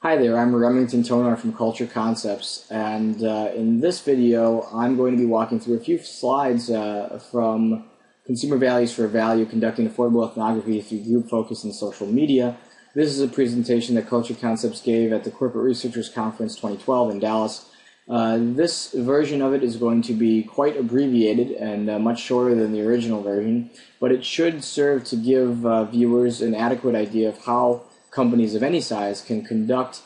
Hi there, I'm Remington Tonar from Culture Concepts, and in this video I'm going to be walking through a few slides from Consumer Values for Value, Conducting Affordable Ethnography Through Group Focus and Social Media. This is a presentation that Culture Concepts gave at the Corporate Researchers Conference 2012 in Dallas. This version of it is going to be quite abbreviated and much shorter than the original version, but it should serve to give viewers an adequate idea of how companies of any size can conduct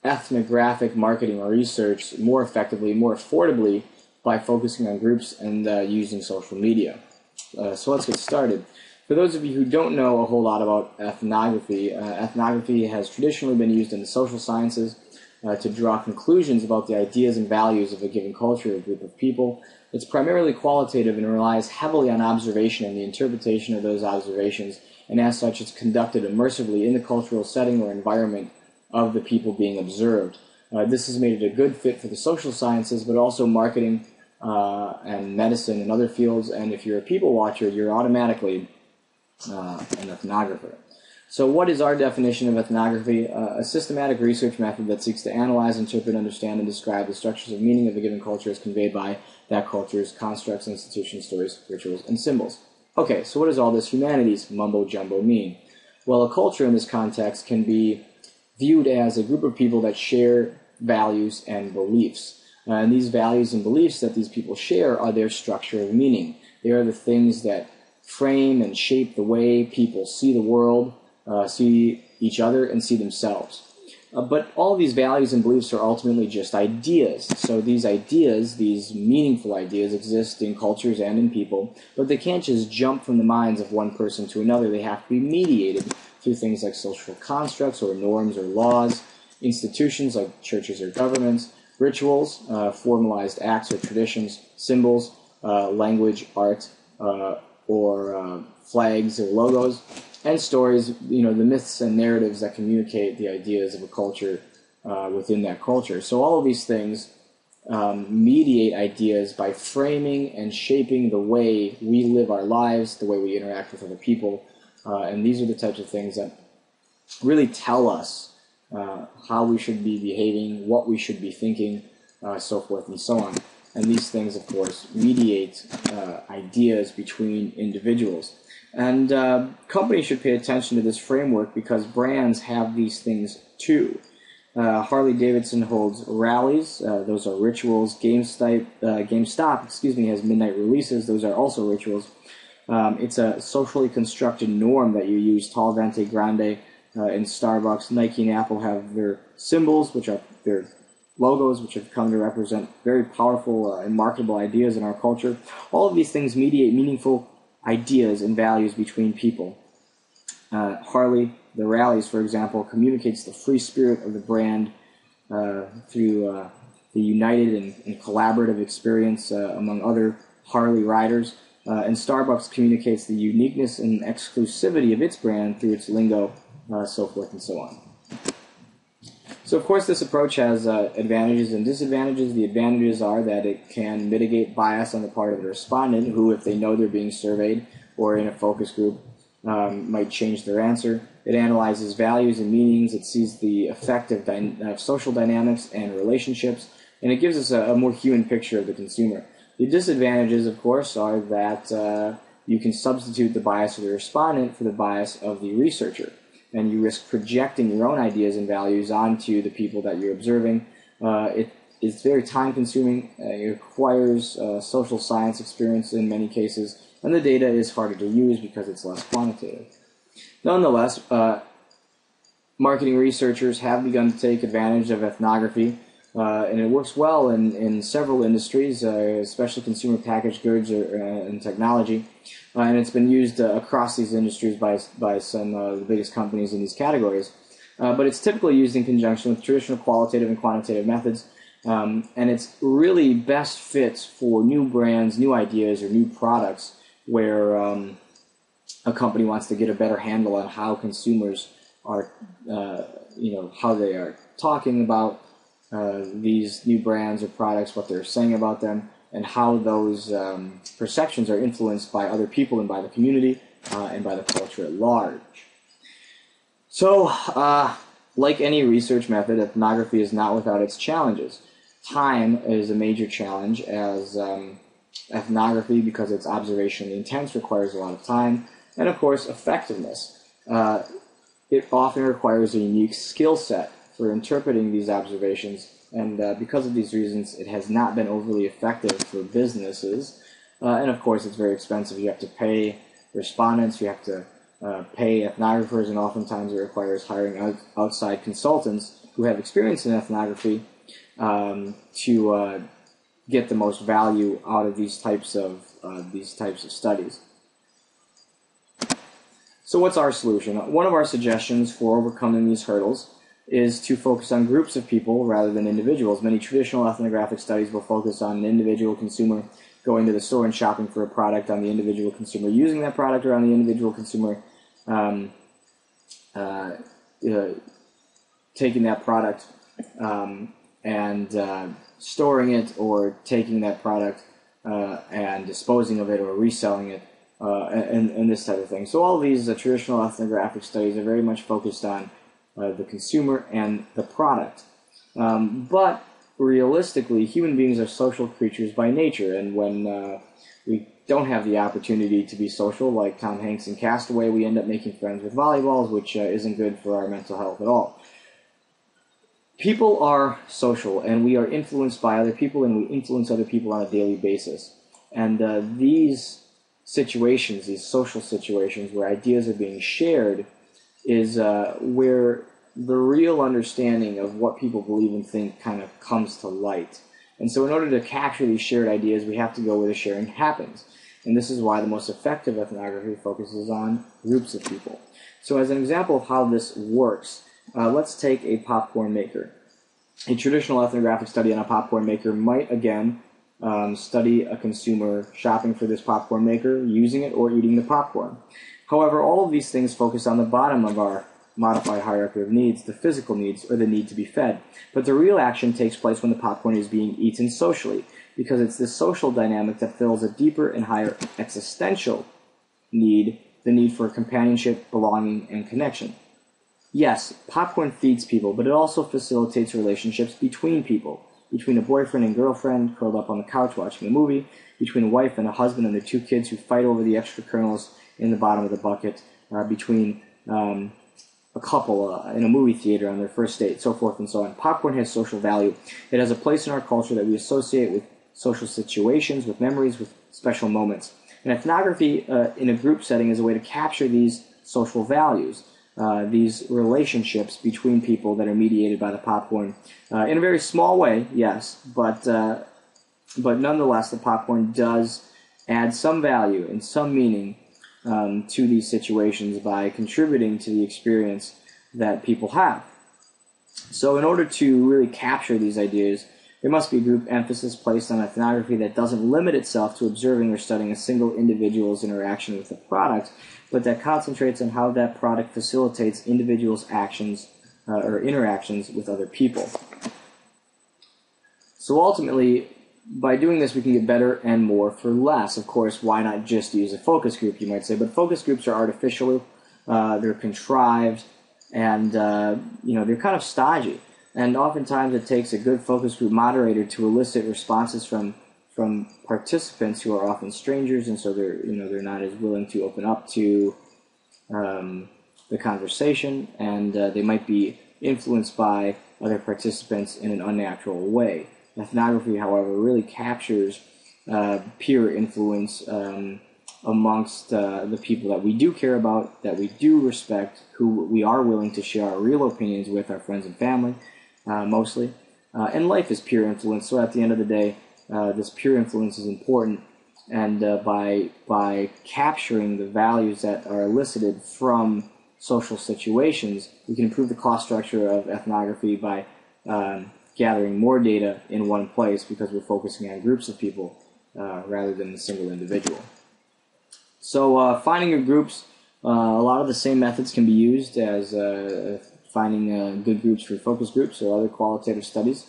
ethnographic marketing or research more effectively, more affordably, by focusing on groups and using social media. So let's get started. For those of you who don't know a whole lot about ethnography, ethnography has traditionally been used in the social sciences to draw conclusions about the ideas and values of a given culture or group of people. It's primarily qualitative and relies heavily on observation and the interpretation of those observations, and as such it's conducted immersively in the cultural setting or environment of the people being observed. This has made it a good fit for the social sciences, but also marketing and medicine and other fields, and if you're a people watcher, you're automatically an ethnographer. So what is our definition of ethnography? A systematic research method that seeks to analyze, interpret, understand, and describe the structures of meaning of a given culture as conveyed by that culture's constructs, institutions, stories, rituals, and symbols. Okay, so what does all this humanities mumbo-jumbo mean? Well, a culture in this context can be viewed as a group of people that share values and beliefs. And these values and beliefs that these people share are their structure of meaning. They are the things that frame and shape the way people see the world, see each other, and see themselves. But all these values and beliefs are ultimately just ideas. So these ideas, these meaningful ideas, exist in cultures and in people, but they can't just jump from the minds of one person to another. They have to be mediated through things like social constructs or norms or laws, institutions like churches or governments, rituals, formalized acts or traditions, symbols, language, art, or flags or logos, and stories, the myths and narratives that communicate the ideas of a culture within that culture. So all of these things mediate ideas by framing and shaping the way we live our lives, the way we interact with other people, and these are the types of things that really tell us how we should be behaving, what we should be thinking, so forth and so on. And these things, of course, mediate ideas between individuals. And companies should pay attention to this framework because brands have these things too. Harley-Davidson holds rallies. Those are rituals. GameStop, has midnight releases. Those are also rituals. It's a socially constructed norm that you use. Tall Vente Grande in Starbucks. Nike and Apple have their symbols, which are their logos, which have come to represent very powerful and marketable ideas in our culture. All of these things mediate meaningful ideas and values between people. Harley, the rallies, for example, communicates the free spirit of the brand through the united and collaborative experience among other Harley riders. And Starbucks communicates the uniqueness and exclusivity of its brand through its lingo, so forth and so on. So, of course, this approach has advantages and disadvantages. The advantages are that it can mitigate bias on the part of the respondent, who, if they know they're being surveyed or in a focus group, might change their answer. It analyzes values and meanings. It sees the effect of social dynamics and relationships, and it gives us a more human picture of the consumer. The disadvantages, of course, are that you can substitute the bias of the respondent for the bias of the researcher, and you risk projecting your own ideas and values onto the people that you're observing. It's very time-consuming. It requires social science experience in many cases, and the data is harder to use because it's less quantitative. Nonetheless, marketing researchers have begun to take advantage of ethnography, and it works well in several industries, especially consumer packaged goods and technology. And it's been used across these industries by some of the biggest companies in these categories. But it's typically used in conjunction with traditional qualitative and quantitative methods, and it's really best fits for new brands, new ideas, or new products where a company wants to get a better handle on how consumers are, how they are talking about these new brands or products, what they're saying about them, and how those perceptions are influenced by other people and by the community and by the culture at large. So Like any research method, ethnography is not without its challenges. Time is a major challenge, as ethnography, because it's observationally intense, requires a lot of time. And of course, effectiveness. It often requires a unique skill set for interpreting these observations, and because of these reasons, it has not been overly effective for businesses. And of course, it's very expensive. You have to pay respondents, you have to pay ethnographers, and oftentimes it requires hiring outside consultants who have experience in ethnography to get the most value out of these types of studies. So what's our solution? One of our suggestions for overcoming these hurdles is to focus on groups of people rather than individuals. Many traditional ethnographic studies will focus on an individual consumer going to the store and shopping for a product, on the individual consumer using that product, or on the individual consumer taking that product and storing it, or taking that product and disposing of it, or reselling it, and this type of thing. So all of these traditional ethnographic studies are very much focused on the consumer and the product. But realistically, human beings are social creatures by nature, and when we don't have the opportunity to be social, like Tom Hanks in Castaway, we end up making friends with volleyballs, which isn't good for our mental health at all. People are social, and we are influenced by other people, and we influence other people on a daily basis. And these situations, these social situations where ideas are being shared, is where the real understanding of what people believe and think kind of comes to light. And so in order to capture these shared ideas, we have to go where the sharing happens. And this is why the most effective ethnography focuses on groups of people. So as an example of how this works, let's take a popcorn maker. A traditional ethnographic study on a popcorn maker might, again, study a consumer shopping for this popcorn maker, using it, or eating the popcorn. However, all of these things focus on the bottom of our modified hierarchy of needs, the physical needs, or the need to be fed. But the real action takes place when the popcorn is being eaten socially, because it's this social dynamic that fills a deeper and higher existential need, the need for companionship, belonging, and connection. Yes, popcorn feeds people, but it also facilitates relationships between people, between a boyfriend and girlfriend curled up on the couch watching a movie, between a wife and a husband and their two kids who fight over the extra kernels in the bottom of the bucket, between a couple in a movie theater on their first date, so forth and so on. Popcorn has social value. It has a place in our culture that we associate with social situations, with memories, with special moments. And ethnography in a group setting is a way to capture these social values, these relationships between people that are mediated by the popcorn, in a very small way, yes, but nonetheless, the popcorn does add some value and some meaning to these situations by contributing to the experience that people have. So in order to really capture these ideas, there must be a group emphasis placed on ethnography that doesn't limit itself to observing or studying a single individual's interaction with the product, but that concentrates on how that product facilitates individuals' actions or interactions with other people. So ultimately, by doing this, we can get better and more for less. Of course, why not just use a focus group, you might say, but focus groups are artificial, they're contrived, and they're kind of stodgy. And oftentimes it takes a good focus group moderator to elicit responses from participants who are often strangers, and so they're not as willing to open up to the conversation, and they might be influenced by other participants in an unnatural way. Ethnography, however, really captures peer influence amongst the people that we do care about, that we do respect, who we are willing to share our real opinions with, our friends and family, mostly. And life is peer influence, so at the end of the day, this peer influence is important, and by capturing the values that are elicited from social situations, we can improve the cost structure of ethnography by gathering more data in one place, because we're focusing on groups of people rather than a single individual. So finding your groups, a lot of the same methods can be used as finding good groups for focus groups or other qualitative studies.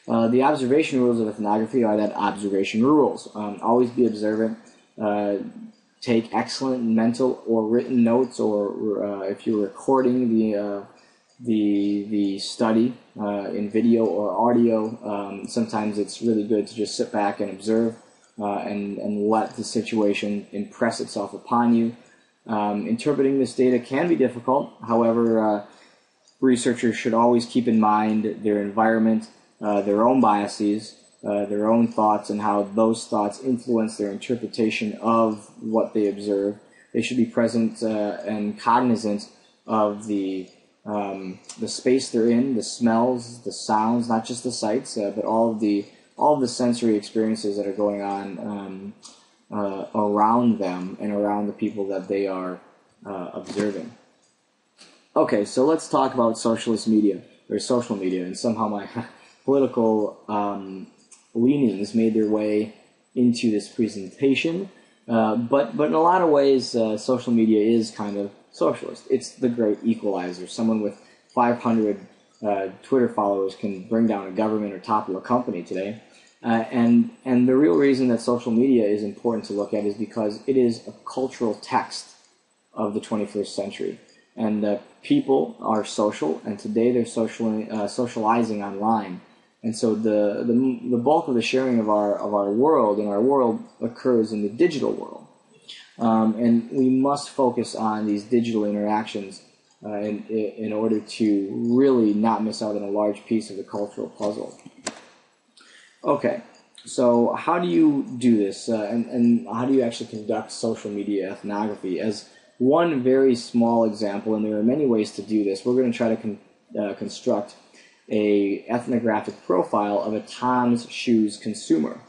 The observation rules of ethnography are that observation rules. Always be observant. Take excellent mental or written notes, or if you're recording the study in video or audio. Sometimes it's really good to just sit back and observe and let the situation impress itself upon you. Interpreting this data can be difficult. However, researchers should always keep in mind their environment, their own biases, their own thoughts, and how those thoughts influence their interpretation of what they observe. They should be present and cognizant of the space they're in, the smells, the sounds, not just the sights, but all of the sensory experiences that are going on around them and around the people that they are observing. Okay, so let's talk about socialist media, or social media, and somehow my political leanings made their way into this presentation. But in a lot of ways, social media is kind of socialist. It's the great equalizer. Someone with 500 Twitter followers can bring down a government or topple a company today. And the real reason that social media is important to look at is because it is a cultural text of the 21st century. And people are social, and today they're socializing online. And so the bulk of the sharing of our world in our world occurs in the digital world. And we must focus on these digital interactions in order to really not miss out on a large piece of the cultural puzzle. Okay, so how do you do this, and how do you actually conduct social media ethnography? As one very small example, and there are many ways to do this, we're going to try to construct a ethnographic profile of a Tom's Shoes consumer.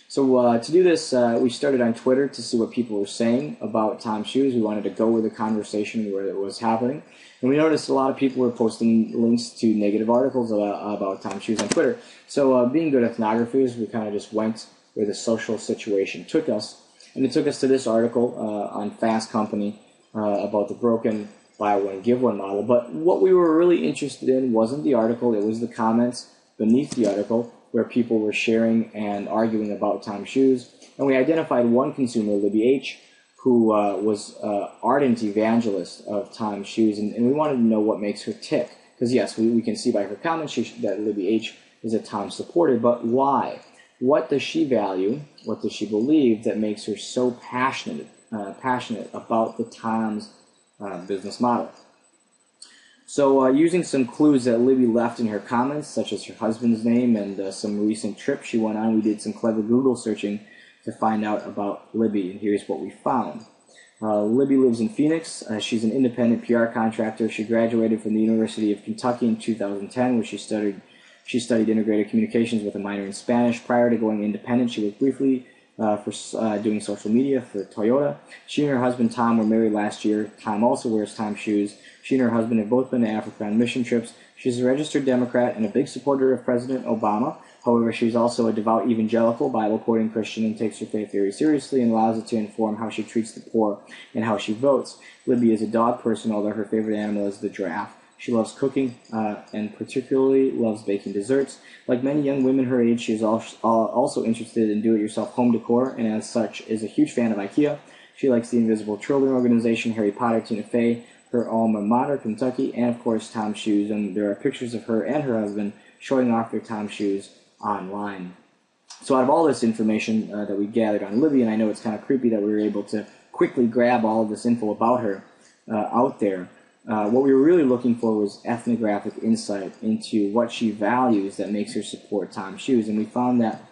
So to do this, we started on Twitter to see what people were saying about Tom's Shoes. We wanted to go with the conversation where it was happening. And we noticed a lot of people were posting links to negative articles about Tom's Shoes on Twitter. So being good ethnographers, we kind of just went where the social situation took us. And it took us to this article on Fast Company about the broken buy one, give one model. But what we were really interested in wasn't the article, it was the comments beneath the article where people were sharing and arguing about Tom's Shoes. And we identified one consumer, Libby H., who was an ardent evangelist of Tom's Shoes, and we wanted to know what makes her tick. Because yes, we can see by her comments that Libby H. is a Tom supporter, but why? What does she value? What does she believe that makes her so passionate about the Tom's business model? So using some clues that Libby left in her comments, such as her husband's name and some recent trip she went on, we did some clever Google searching to find out about Libby, and here's what we found. Libby lives in Phoenix. She's an independent PR contractor. She graduated from the University of Kentucky in 2010, where she studied integrated communications with a minor in Spanish. Prior to going independent, she worked briefly for doing social media for Toyota. She and her husband Tom were married last year. Tom also wears Tom's Shoes. She and her husband have both been to Africa on mission trips. She's a registered Democrat and a big supporter of President Obama. However, she's also a devout evangelical, Bible-quoting Christian, and takes her faith very seriously and allows it to inform how she treats the poor and how she votes. Libby is a dog person, although her favorite animal is the giraffe. She loves cooking and particularly loves baking desserts. Like many young women her age, she is also interested in do-it-yourself home decor, and as such is a huge fan of IKEA. She likes the Invisible Children organization, Harry Potter, Tina Fey, her alma mater, Kentucky, and of course Tom's Shoes. And there are pictures of her and her husband showing off their Tom's Shoes online. So out of all this information that we gathered on Libby, and I know it's kind of creepy that we were able to quickly grab all of this info about her out there, what we were really looking for was ethnographic insight into what she values that makes her support Tom's Shoes. And we found that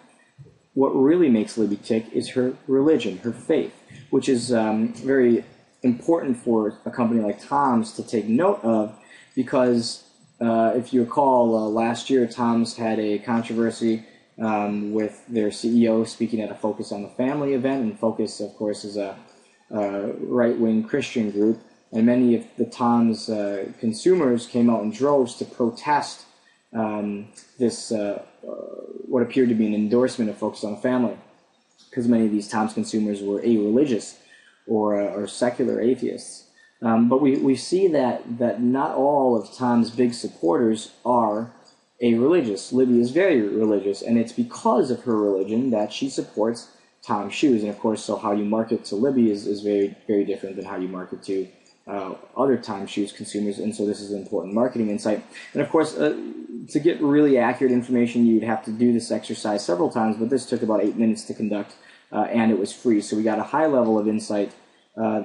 what really makes Libby tick is her religion, her faith, which is very important for a company like Tom's to take note of, because if you recall, last year Tom's had a controversy with their CEO speaking at a Focus on the Family event, and Focus, of course, is a right-wing Christian group. And many of the Tom's consumers came out in droves to protest this, what appeared to be an endorsement of Focus on the Family, because many of these Tom's consumers were a-religious or secular atheists. But we see that not all of Tom's big supporters are a-religious. Libby is very religious, and it's because of her religion that she supports Tom's Shoes. And of course, so how you market to Libby is very, very different than how you market to other time-choose consumers, and so this is an important marketing insight. And of course, to get really accurate information, you'd have to do this exercise several times, but this took about 8 minutes to conduct, and it was free. So we got a high level of insight,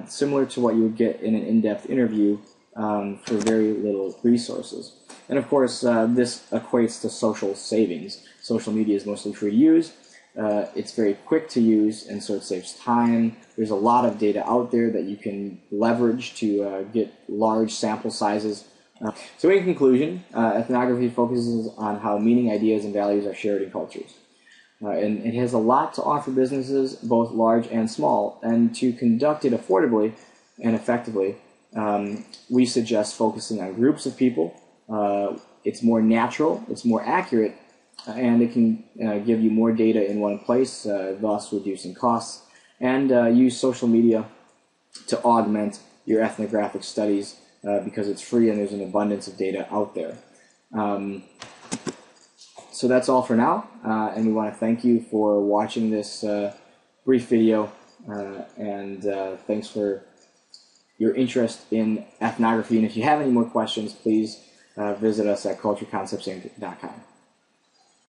similar to what you would get in an in-depth interview for very little resources. And of course, this equates to social savings. Social media is mostly free to use. It's very quick to use, and so it saves time. There's a lot of data out there that you can leverage to get large sample sizes. So in conclusion, ethnography focuses on how meaning, ideas, and values are shared in cultures. And it has a lot to offer businesses, both large and small. And to conduct it affordably and effectively, we suggest focusing on groups of people. It's more natural, it's more accurate, and it can give you more data in one place, thus reducing costs. And use social media to augment your ethnographic studies because it's free and there's an abundance of data out there. So that's all for now, and we want to thank you for watching this brief video, and thanks for your interest in ethnography. And if you have any more questions, please visit us at cultureconceptsinc.com.